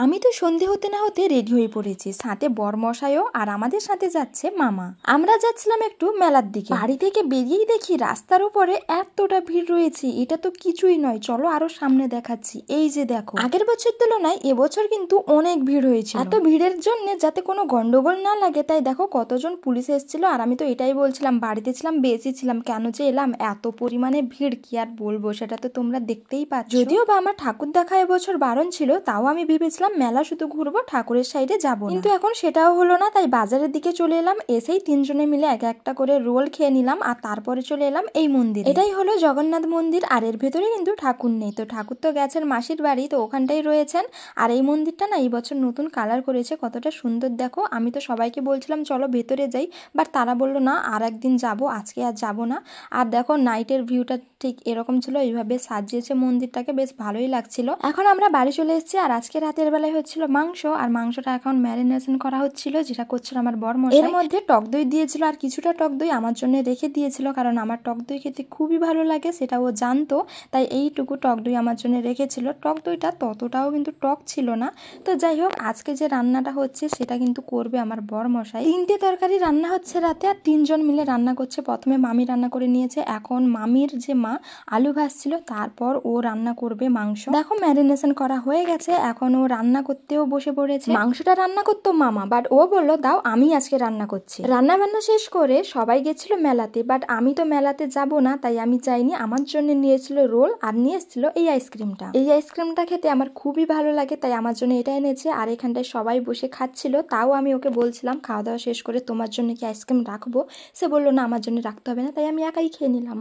আমি তো সন্ধে হতে না হতে রেডি হয়ে পড়েছি, সাথে বরমশাইও, আর আমাদের সাথে যাচ্ছে মামা। আমরা যাচ্ছিলাম একটু মেলার দিকে। বাড়ি থেকে বেরিয়েই দেখি রাস্তার উপরে এতটা ভিড় রয়েছে, এটা তো কিছুই নয়, চলো আরো সামনে দেখাচ্ছি। এই যে দেখো, আগের বছর তুলনায় এবছর কিন্তু অনেক ভিড় হয়েছে। এত ভিড়ের জন্য যাতে কোনো গন্ডগোল না লাগে তাই দেখো কতজন পুলিশ এসেছিল। আর আমি তো এটাই বলছিলাম, বাড়িতে ছিলাম, বেশি ছিলাম, কেন যে এলাম, এত পরিমাণে ভিড় কি আর বলবো, সেটা তো তোমরা দেখতেই পাচ্ছ। যদিও বা আমার ঠাকুর দেখা এবছর বারণ ছিল, তাও আমি ভেবেছিলাম মেলা শুধু ঘুরবো, ঠাকুরের সাইডে যাবো না। কিন্তু এখন সেটাও হলো না, তাই বাজারের দিকে চলে এলাম। এসেই তিনজনে মিলে এক একটা করে রোল খেয়ে নিলাম, আর তারপরে চলে এলাম এই মন্দির। এটাই হলো জগন্নাথ মন্দির, আর এর ভেতরে কিন্তু ঠাকুর নেই। তো ঠাকুর তো গেছেন মাসির বাড়ি, তো ওখানটাই রয়েছেন। আর এই মন্দিরটা না এই বছর নতুন কালার করেছে, কতটা সুন্দর দেখো। আমি তো সবাইকে বলছিলাম চলো ভেতরে যাই, বাট তারা বললো না আর একদিন যাবো, আজকে আর যাবো না। আর দেখো নাইটের ভিউটা ঠিক এরকম ছিল, এইভাবে সাজিয়েছে মন্দিরটাকে, বেশ ভালোই লাগছিল। এখন আমরা বাড়ি চলে এসেছি, আর আজকে রাতের বেলায় হচ্ছিল মাংস, আর মাংসটা এখন ম্যারিনেশন করা হচ্ছিল, যেটা করছিল আমার বরমশাই। এর মধ্যে টক দই দিয়েছিল, আর কিছুটা টক দই আমার জন্য রেখে দিয়েছিল, কারণ আমার টক দই খেতে খুবই ভালো লাগে, সেটা ও জানতো, তাই এইটুকু টক দই আমার জন্য রেখেছিল। টক দইটা ততটাও কিন্তু টক ছিল না। তো যাই হোক, আজকে যে রান্নাটা হচ্ছে সেটা কিন্তু করবে আমার বরমশাই। 3টে তরকারি রান্না হচ্ছে রাতে, আর 3জন মিলে রান্না করছে। প্রথমে মামি রান্না করে নিয়েছে, এখন মামির যে মা আলু ভাজছিল, তারপর ও রান্না করবে মাংস। দেখো ম্যারিনেশন করা হয়ে গেছে, এখন ও রান্না করতেও বসে পড়েছে। মাংসটা রান্না করতো মামা, বাট ও বললো দাও আমি আজকে রান্না করছি। রান্না বান্না শেষ করে সবাই গেছিল মেলাতে, বাট আমি তো মেলাতে যাব না, তাই আমি চাইনি। আমার জন্য নিয়েছিল রোল, আর নিয়ে এসেছিল এই আইসক্রিমটা। এই আইসক্রিমটা খেতে আমার খুবই ভালো লাগে, তাই আমার জন্য এটা এনেছে। আর এখানটায় সবাই বসে খাচ্ছিল, তাও আমি ওকে বলছিলাম খাওয়া দাওয়া শেষ করে তোমার জন্য কি আইসক্রিম রাখবো। সে বললো না আমার জন্য রাখতে হবে না, তাই আমি একাই খেয়ে নিলাম।